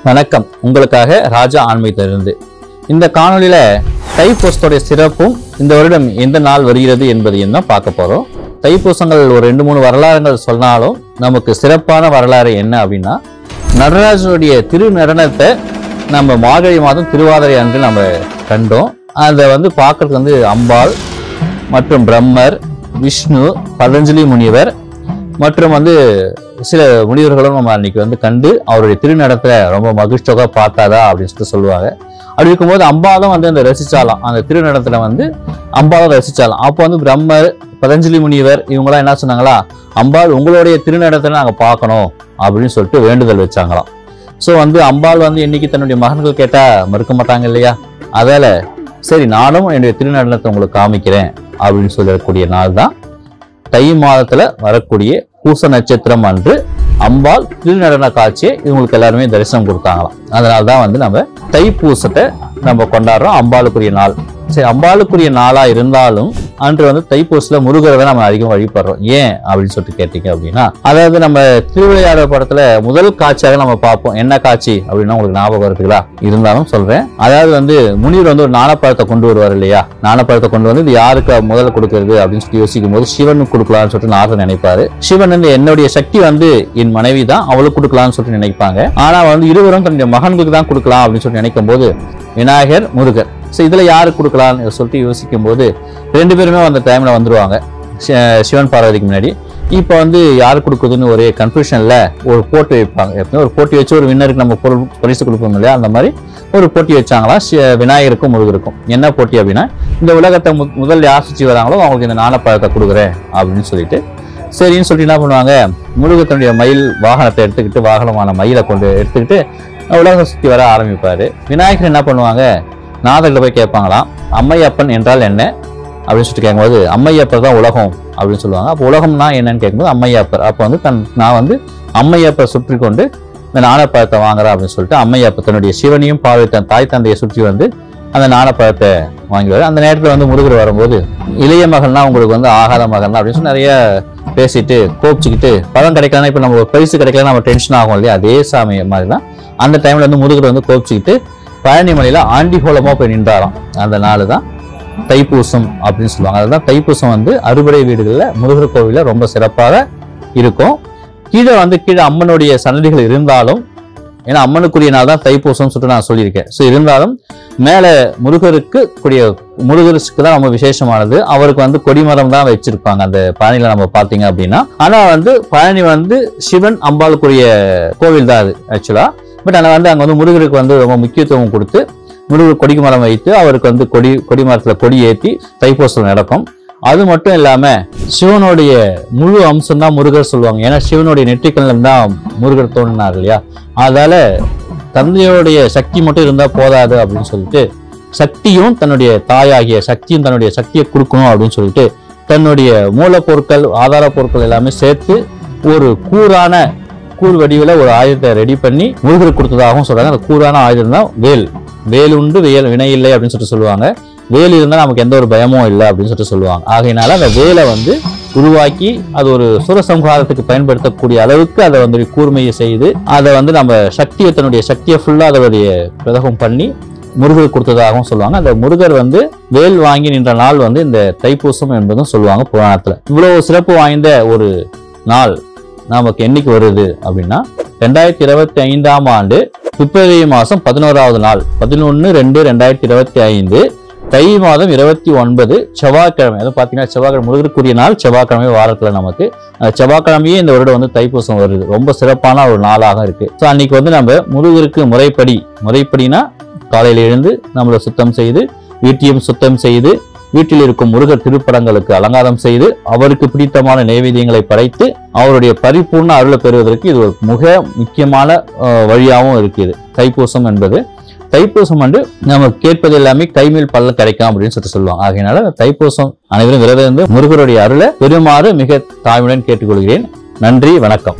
வணக்கம். உங்களுக்காக ராஜா ஆன்மீகத்திலிருந்து இந்த காணொலியில தைப்பூசத்தோட சிறப்பும் இந்த வருடம் எந்த நாள் வருகிறது என்பதையும் தான் பார்க்க போறோம். தைப்பூசங்கள் ஒரு 2-3 வரலாறுகள் சொன்னாலும் நமக்கு சிறப்பான வரலாறு என்ன அப்படின்னா, நடராஜனுடைய திரு நடனத்தை நம்ம மார்கழி மாதம் திருவாதிரை அன்று நம்ம கண்டோம். அதை பார்க்கறதுக்கு அம்பாள் மற்றும் பிரம்மர், விஷ்ணு, பதஞ்சலி முனிவர் மற்றும் சில முனிவர்களும் நம்ம அன்னைக்கு கண்டு அவருடைய திருநடத்தை ரொம்ப மகிழ்ச்சியாக பார்த்தாதா அப்படின்னு சொல்லுவாங்க. அப்படி இருக்கும்போது அம்பாலும் அந்த ரசிச்சாலாம், அந்த திருநடத்துல அம்பாலும் ரசிச்சாலாம். அப்போ பிரம்மர், பதஞ்சலி முனிவர் இவங்களாம் என்ன சொன்னாங்களா, அம்பாள் உங்களுடைய திருநடத்தை நாங்கள் பார்க்கணும் அப்படின்னு சொல்லிட்டு வேண்டுதல் வச்சாங்களாம். ஸோ அம்பாள் என்னைக்கு தன்னுடைய மகன்கள் கேட்டா மறுக்க மாட்டாங்க இல்லையா, அதால சரி நானும் என்னுடைய திருநடனத்தை உங்களுக்கு காமிக்கிறேன் அப்படின்னு சொல்லக்கூடிய நாள் தான் தை மாதத்துல வரக்கூடிய பூச நட்சத்திரம் அன்று அம்பாள் திருநடன காட்சியை இவங்களுக்கு எல்லாருமே தரிசனம் கொடுத்தாங்களாம். அதனால்தான் நம்ம தைப்பூசத்தை நம்ம கொண்டாடுறோம், அம்பாளுக்குரிய நாள். சரி, அம்பாளுக்குரிய நாளா இருந்தாலும் அன்று தைப்பூசத்துல முருகரை தான் நம்ம அதிகம் வழிபடுறோம். ஏன் அப்படின்னு சொல்லிட்டு கேட்டீங்க அப்படின்னா, அதாவது நம்ம திருவிளையாடல் படத்துல முதல் காட்சியாக நம்ம பார்ப்போம். என்ன காட்சி அப்படின்னா உங்களுக்கு ஞாபகம் இருக்குங்களா? இருந்தாலும் சொல்றேன். அதாவது முனிவர் ஒரு நாணப்பழத்தை கொண்டு வருவார் இல்லையா, நாணப்பழத்தை கொண்டு இது யாருக்கு முதல்ல கொடுக்கறது அப்படின்னு சொல்லி யோசிக்கும் போது சிவனுக்கு கொடுக்கலாம்னு சொல்லிட்டு நாரதர் நினைப்பாரு. சிவன் என்னுடைய சக்தி என் மனைவி தான், அவளுக்கு கொடுக்கலாம்னு சொல்லிட்டு நினைப்பாங்க. ஆனா இருவரும் தன்னுடைய மகன்களுக்கு தான் கொடுக்கலாம் அப்படின்னு சொல்லி நினைக்கும் போது விநாயகர், முருகர், இதுல யாருக்கு கொடுக்கலாம்னு சொல்லிட்டு யோசிக்கும் போது 2 பேருமே அந்த டைம்ல வந்துருவாங்க சிவன் பார்வதிக்கு முன்னாடி. இப்போ யாருக்கு கொடுக்குறதுன்னு ஒரே கன்ஃபியூஷன்ல ஒரு போட்டி வைப்பாங்க. எப்பவுமே ஒரு போட்டி வச்சு ஒரு வின்னருக்கு நம்ம பரிசு கொடுப்போம் இல்லையா, அந்த மாதிரி ஒரு போட்டி வச்சாங்களா விநாயகருக்கும் முருகருக்கும். என்ன போட்டி அப்படின்னா, இந்த உலகத்தை முதல் யார் சுற்றி வராங்களோ அவங்களுக்கு இந்த நாணப்பழத்தை கொடுக்குறேன் அப்படின்னு சொல்லிட்டு சரின்னு சொல்லிட்டு என்ன பண்ணுவாங்க, முருகத்தனுடைய மயில் வாகனத்தை எடுத்துக்கிட்டு, வாகனமான மயிலை கொண்டு எடுத்துக்கிட்டு உலகம் சுற்றி வர ஆரம்பிப்பாரு. விநாயகர் என்ன பண்ணுவாங்க, நாதர்கிட்ட போய் கேட்பாங்களாம், அம்மையப்பன் என்றால் என்ன அப்படின்னு சொல்லிட்டு கேட்கும்போது அம்மையப்பர் தான் உலகம் அப்படின்னு சொல்லுவாங்க. அப்போ உலகம்னா என்னன்னு கேட்கும்போது அம்மையப்பர். அப்போ நான் அம்மையப்பர் சுற்றி கொண்டு இந்த நாணப்பழத்தை வாங்குறேன் அப்படின்னு சொல்லிட்டு அம்மையப்பர் தன்னுடைய சிவனையும் பார்வை தன் தாய் தந்தையை சுற்றி அந்த நாணப்பழத்தை வாங்கிடுவாரு. அந்த நேரத்தில் முருகர் வரும்போது இளைய மகன்னா உங்களுக்கு ஆகாத மகன் அப்படின்னு சொல்லி நிறைய பேசிட்டு கோபிச்சுக்கிட்டு பழம் கிடைக்கலாம், இப்போ நம்ம பரிசு கிடைக்கலாம் நம்ம டென்ஷன் ஆகும் இல்லையா, அதே சமயம் மாதிரி தான் அந்த டைம்ல முருகர் கோபிச்சுக்கிட்டு பழனி மலையில ஆண்டிகோலமா போய் நின்றாராம். அந்த நாள் தான் தைப்பூசம் அப்படின்னு சொல்லுவாங்க. அதுதான் தைப்பூசம் அறுபடை வீடுகள்ல முருகர் கோவில ரொம்ப சிறப்பாக இருக்கும். கீழே அம்மனுடைய சன்னதிகள் இருந்தாலும், ஏன்னா அம்மனுக்குரிய நாள் தான் தைப்பூசம் சொல்லிட்டு நான் சொல்லியிருக்கேன். ஸோ இருந்தாலும் மேல முருகருக்கு தான் ரொம்ப விசேஷமானது. அவருக்கு கொடிமரம் தான் வச்சிருப்பாங்க அந்த பழனியில நம்ம பார்த்தீங்க அப்படின்னா. ஆனா பழனி சிவன் அம்பாளுக்குரிய கோவில் தான் அது ஆக்சுவலா. பட் ஆனால் அங்க முருகருக்கு ரொம்ப முக்கியத்துவம் கொடுத்து முருகர் கொடிக்கு மரம் வைத்து அவருக்கு கொடி மரத்துல கொடி ஏற்றி தைப்பூசம் நடக்கும். அது மட்டும் இல்லாம சிவனுடைய முழு அம்சம் தான் முருகர் சொல்லுவாங்க. ஏன்னா சிவனுடைய நெற்றிக்கல்ல தான் முருகர் தோன்றினார் இல்லையா, அதால தந்தையோடைய சக்தி மட்டும் இருந்தா போதாது அப்படின்னு சொல்லிட்டு சக்தியும் தன்னுடைய தாயாகிய சக்தியும் தன்னுடைய சக்தியை கொடுக்கணும் அப்படின்னு சொல்லிட்டு தன்னுடைய மூலப்பொருட்கள், ஆதார பொருட்கள் எல்லாமே சேர்த்து ஒரு கூர் வடிவில் ஒரு ஆயுதத்தை ரெடி பண்ணி முருகருக்கு கொடுத்ததாகவும் சொல்றாங்க. அந்த கூரான ஆயுதம் தான் வேல். வேல் உண்டு வினை இல்லை அப்படின்னு சொல்லிட்டு சொல்லுவாங்க. வேல் இருந்தால் நமக்கு எந்த ஒரு பயமும் இல்லை அப்படின்னு சொல்லிட்டு சொல்லுவாங்க. ஆகையினால அந்த வேலை உருவாக்கி அது ஒரு சுரசம்ஹாரத்துக்கு பயன்படுத்தக்கூடிய அளவுக்கு அதை கூர்மையை செய்து அதை நம்ம தன்னுடைய சக்தியை ஃபுல்லா அதோடைய பிரதகம் பண்ணி முருகர் கொடுத்ததாகவும் சொல்லுவாங்க. அந்த முருகர் வேல் வாங்கி நின்ற நாள் இந்த தைப்பூசம் என்பதும் சொல்லுவாங்க புராணத்துல. இவ்வளவு சிறப்பு வாய்ந்த ஒரு நாள் நமக்கு என்னைக்கு வருது அப்படின்னா 2025ஆம் ஆண்டு பிப்ரவரி மாதம் 11ஆவது நாள் 11/2/2025 தை மாதம் 29 செவ்வாய்க்கிழமை. அதை பார்த்தீங்கன்னா செவ்வாய்க்கிழமை முருகருக்குரிய நாள். செவ்வாய்க்கிழமை வாரத்துல நமக்கு செவ்வாய்க்கிழமையே இந்த வருடம் தைப்பூசம் வருது. ரொம்ப சிறப்பான ஒரு நாளாக இருக்கு. ஸோ அன்னைக்கு நம்ம முருகருக்கு முறைப்படினா காலையில எழுந்து நம்மளை சுத்தம் செய்து வீட்டையும் சுத்தம் செய்து வீட்டில் இருக்கும் முருகர் திருப்படங்களுக்கு அலங்காரம் செய்து அவருக்கு பிடித்தமான நைவேத்தியங்களை படைத்து அவருடைய பரிபூர்ண அருளை பெறுவதற்கு இது ஒரு மிக முக்கியமான வழியாகவும் இருக்குது. தைப்பூசம் என்பது தைப்பூசம் நம்ம கேட்பது எல்லாமே கைமேல் பலன் கிடைக்கும் அப்படின்னு சொல்லுவாங்க. ஆகையினால தைப்பூசம் அனைவரும் விரதம் இருந்து முருகருடைய அருளை பெறுமாறு மிக தாழ்மையுடன் கேட்டுக்கொள்கிறேன். நன்றி, வணக்கம்.